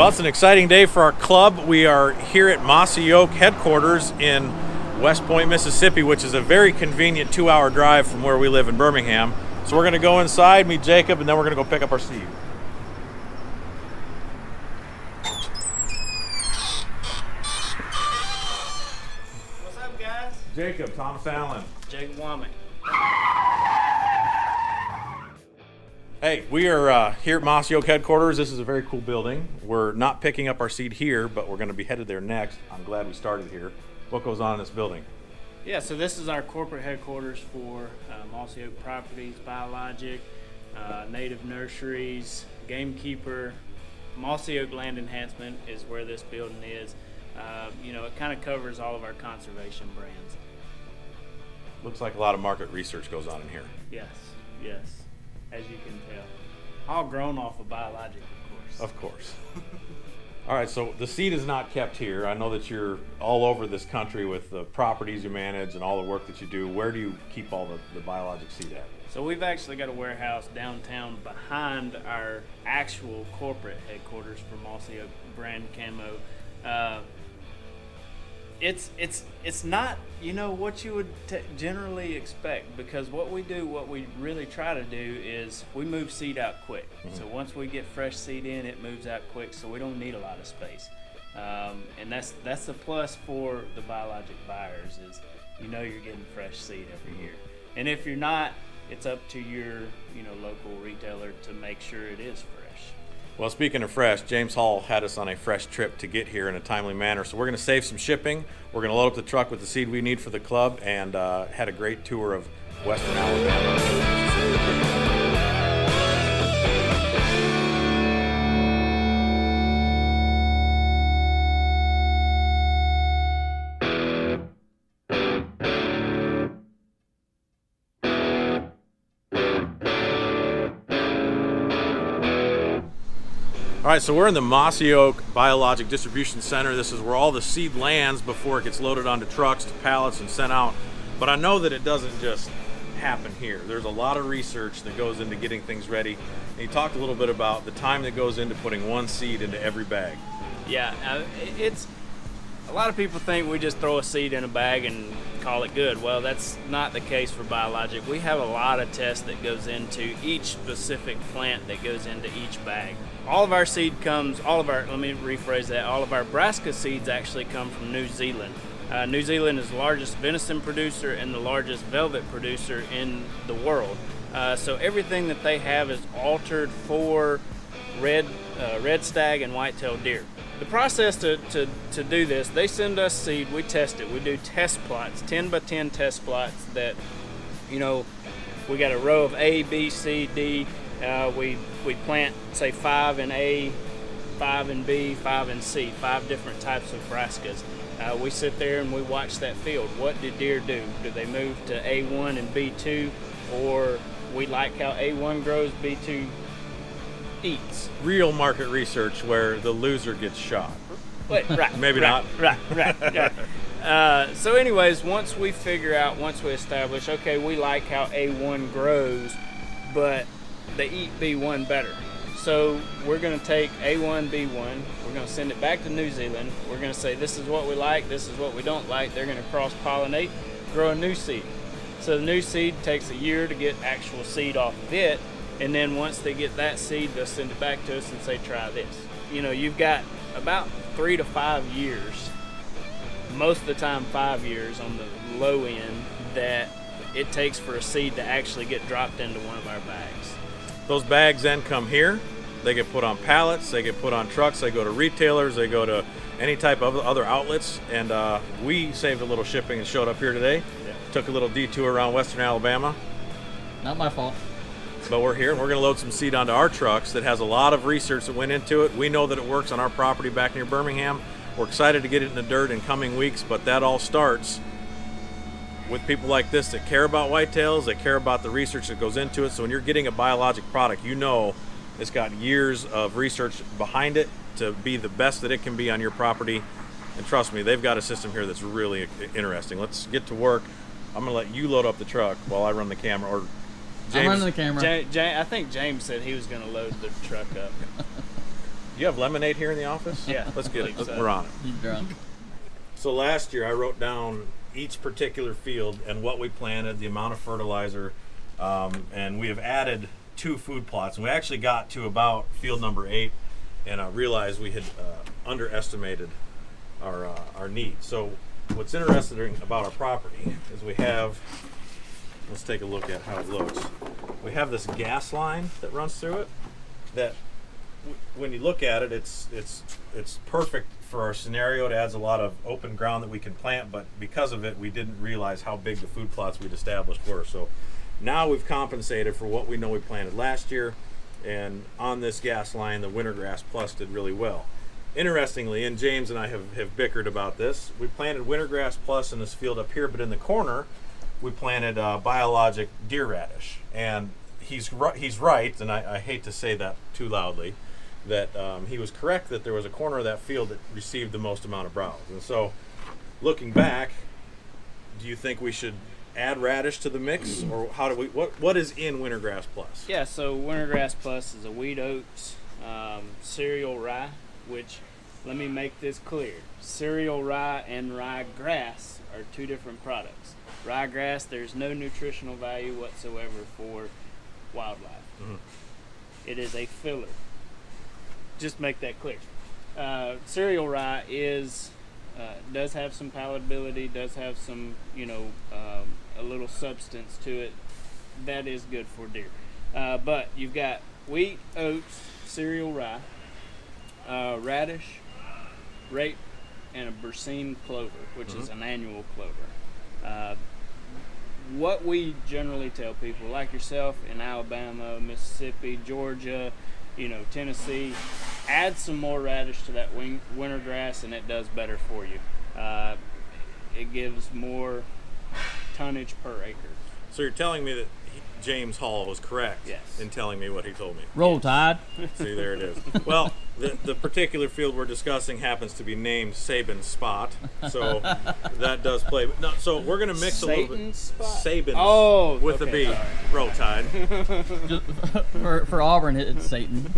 Well, it's an exciting day for our club. We are here at Mossy Oak Headquarters in West Point, Mississippi, which is a very convenient 2-hour drive from where we live in Birmingham. So we're going to go inside, meet Jacob, and then we're going to go pick up our seed. What's up, guys? Jacob, Thomas Allen. Jacob Womack. Hey, we are here at Mossy Oak Headquarters. This is a very cool building. We're not picking up our seed here, but we're going to be headed there next. I'm glad we started here. What goes on in this building? Yeah, so this is our corporate headquarters for Mossy Oak Properties, Biologic, Native Nurseries, Gamekeeper. Mossy Oak Land Enhancement is where this building is. It kind of covers all of our conservation brands. Looks like a lot of market research goes on in here. Yes, as you can tell. All grown off of Biologic, of course. Of course. All right, so the seed is not kept here. I know that you're all over this country with the properties you manage and all the work that you do. Where do you keep all the Biologic seed at? So we've actually got a warehouse downtown behind our actual corporate headquarters for Mossy Oak brand camo. It's not what you would generally expect, because what we really try to do is we move seed out quick. Mm-hmm. So once we get fresh seed in, it moves out quick, so we don't need a lot of space. And that's the plus for the Biologic buyers is you're getting fresh seed every year. And if you're not, it's up to your local retailer to make sure it is fresh. Well, speaking of fresh, James Hall had us on a fresh trip to get here in a timely manner. So we're going to save some shipping. We're going to load up the truck with the seed we need for the club, and had a great tour of Western Alabama. All right, so we're in the Mossy Oak Biologic Distribution Center. This is where all the seed lands before it gets loaded onto trucks, to pallets, and sent out. But I know that it doesn't just happen here. There's a lot of research that goes into getting things ready. And you talked a little bit about the time that goes into putting one seed into every bag. Yeah, it's a lot of people think we just throw a seed in a bag and call it good. Well, that's not the case for Biologic. We have a lot of tests that goes into each specific plant that goes into each bag. All of our seed let me rephrase that, all of our brassica seeds actually come from New Zealand. New Zealand is the largest venison producer and the largest velvet producer in the world. So everything that they have is altered for red stag and white-tailed deer. The process to do this, they send us seed, we test it. We do test plots, 10 by 10 test plots that, we got a row of A, B, C, D. We plant, say, 5 in A, 5 in B, 5 in C, 5 different types of brassicas. We sit there and we watch that field. What do deer do? Do they move to A1 and B2, or we like how A1 grows, B2 eats? Real market research where the loser gets shot. Right. Maybe right, not. Right. So anyways, once we establish, okay, we like how A1 grows, but they eat B1 better. So we're going to take A1, B1, we're going to send it back to New Zealand. We're going to say, this is what we like, this is what we don't like. They're going to cross-pollinate, grow a new seed. So the new seed takes a year to get actual seed off of it, and then once they get that seed, they'll send it back to us and say, try this. You've got about 3 to 5 years, most of the time 5 years on the low end, that it takes for a seed to actually get dropped into one of our bags. Those bags then come here. They get put on pallets, they get put on trucks, they go to retailers, they go to any type of other outlets, and we saved a little shipping and showed up here today. Yeah. Took a little detour around Western Alabama. Not my fault. But we're here and we're going to load some seed onto our trucks that has a lot of research that went into it. We know that it works on our property back near Birmingham. We're excited to get it in the dirt in coming weeks, but that all starts with people like this that care about whitetails, that care about the research that goes into it. So when you're getting a Biologic product, it's got years of research behind it to be the best that it can be on your property. And trust me, they've got a system here that's really interesting. Let's get to work. I'm going to let you load up the truck while I run the camera. Or James. I'm running the camera. I think James said he was going to load the truck up. you have lemonade here in the office? Yeah. Let's get it. Believe so. We're on it. You drunk? So last year I wrote down each particular field and what we planted, the amount of fertilizer, and we have added 2 food plots. And we actually got to about field number 8 and I realized we had underestimated our need. So what's interesting about our property is we have, let's take a look at how it looks. We have this gas line that runs through it that when you look at it, it's perfect for our scenario. It adds a lot of open ground that we can plant, but because of it, we didn't realize how big the food plots we'd established were. So now we've compensated for what we know we planted last year, and on this gas line, the Wintergrass Plus did really well. Interestingly, and James and I have bickered about this, we planted Wintergrass Plus in this field up here, but in the corner, we planted Biologic deer radish. And he's right, and I hate to say that too loudly, that he was correct that there was a corner of that field that received the most amount of browse. And so, looking back, do you think we should add radish to the mix, or how do we? What is in Wintergrass Plus? Yeah, so Wintergrass Plus is a wheat oats cereal rye, which, let me make this clear, cereal rye and rye grass are 2 different products. Rye grass, there's no nutritional value whatsoever for wildlife. Mm-hmm. It is a filler. Just make that clear. Cereal rye does have some palatability, does have some, a little substance to it. That is good for deer. But you've got wheat, oats, cereal rye, radish, rape, and a Berseem clover, which is an annual clover. What we generally tell people, like yourself in Alabama, Mississippi, Georgia, Tennessee, add some more radish to that winter grass and it does better for you. It gives more tonnage per acre. So you're telling me that James Hall was correct Yes. in telling me what he told me. Roll Tide. See, there it is. Well, the particular field we're discussing happens to be named Sabin Spot, so that does play. But no, so we're going to mix a little bit. Satan's spot? Sabin. Oh, with okay, a B. sorry. Roll Tide. for Auburn, it's Satan.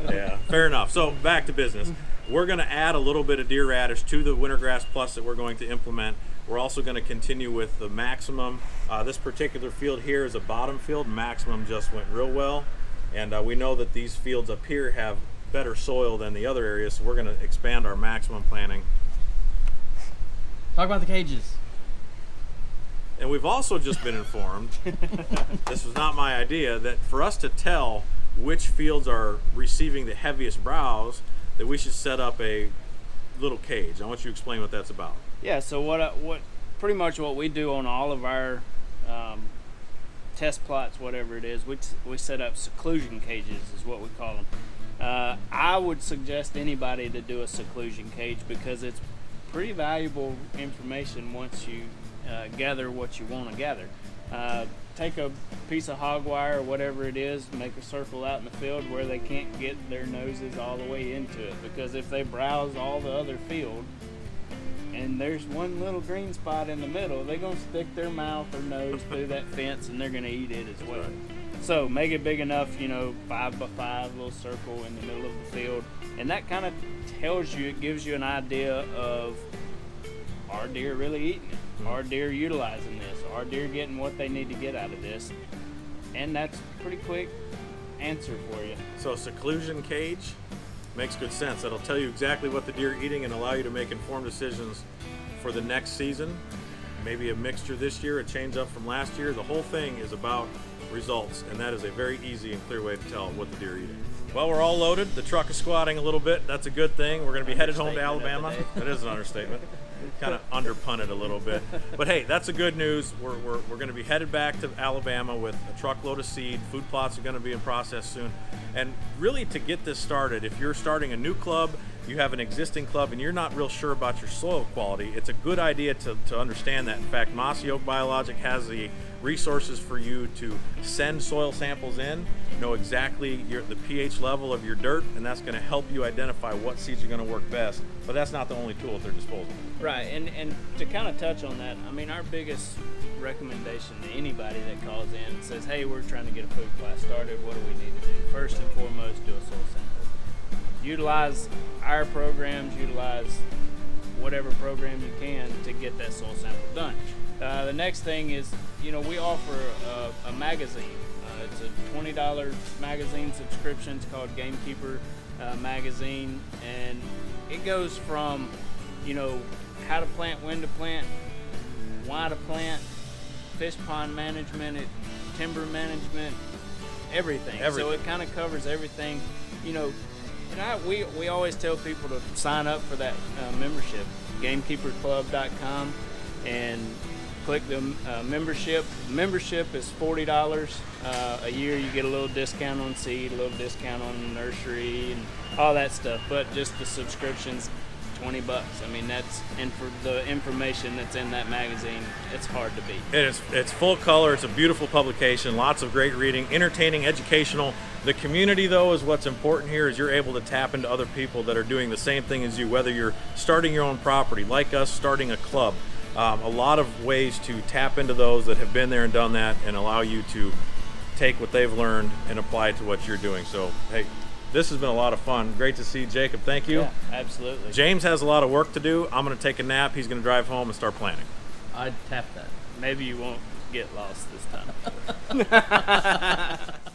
Yeah, fair enough. So back to business. We're going to add a little bit of deer radish to the Wintergrass Plus that we're going to implement. We're also going to continue with the Maximum. This particular field here is a bottom field. Maximum just went real well. And we know that these fields up here have better soil than the other areas, so we're going to expand our Maximum planting. Talk about the cages. And we've also just been informed, this was not my idea, that for us to tell which fields are receiving the heaviest browse, that we should set up a little cage. I want you to explain what that's about. Yeah, so what pretty much what we do on all of our test plots, whatever it is, we set up seclusion cages is what we call them. I would suggest anybody to do a seclusion cage because it's pretty valuable information once you gather what you want to gather. Take a piece of hog wire or whatever it is, make a circle out in the field where they can't get their noses all the way into it, because if they browse all the other field and there's one little green spot in the middle, they're going to stick their mouth or nose through that fence and they're going to eat it as well. So make it big enough, 5 by 5 little circle in the middle of the field, and that kind of tells you, it gives you an idea of, are deer really eating it? Are deer utilizing this? Are deer getting what they need to get out of this? And that's a pretty quick answer for you. So a seclusion cage makes good sense. That'll tell you exactly what the deer are eating and allow you to make informed decisions for the next season. Maybe a mixture this year, a change up from last year. The whole thing is about results, and that is a very easy and clear way to tell what the deer are eating. Well, we're all loaded. The truck is squatting a little bit. That's a good thing. We're going to be headed home to Alabama. That is an understatement. Kind of underpunted a little bit. But hey, that's the good news. We're going to be headed back to Alabama with a truckload of seed. Food plots are going to be in process soon. And really, to get this started, if you're starting a new club, you have an existing club, and you're not real sure about your soil quality, it's a good idea to understand that. In fact, Mossy Oak Biologic has the resources for you to send soil samples in, know exactly the pH level of your dirt, and that's going to help you identify what seeds are going to work best. But that's not the only tool at their disposal. Right, and to kind of touch on that, I mean, our biggest recommendation to anybody that calls in and says, hey, we're trying to get a food plot started, what do we need to do? First and foremost, do a soil sample. utilize our programs, utilize whatever program you can to get that soil sample done. The next thing is, we offer a magazine. It's a $20 magazine subscription. It's called Gamekeeper magazine, and it goes from, how to plant, when to plant, why to plant, fish pond management, timber management, everything. So it kind of covers everything. We always tell people to sign up for that membership, gamekeeperclub.com, and click the membership. Membership is $40 a year. You get a little discount on seed, a little discount on nursery, and all that stuff. But just the subscription's $20. I mean, and for the information that's in that magazine, it's hard to beat. It's full color. It's a beautiful publication. Lots of great reading, entertaining, educational. The community, though, is what's important here. Is you're able to tap into other people that are doing the same thing as you. Whether you're starting your own property, like us, starting a club. A lot of ways to tap into those that have been there and done that, and allow you to take what they've learned and apply it to what you're doing. So, hey, this has been a lot of fun. Great to see Jacob. Thank you. Yeah, absolutely. James has a lot of work to do. I'm going to take a nap. He's going to drive home and start planting. I'd tap that. Maybe you won't get lost this time.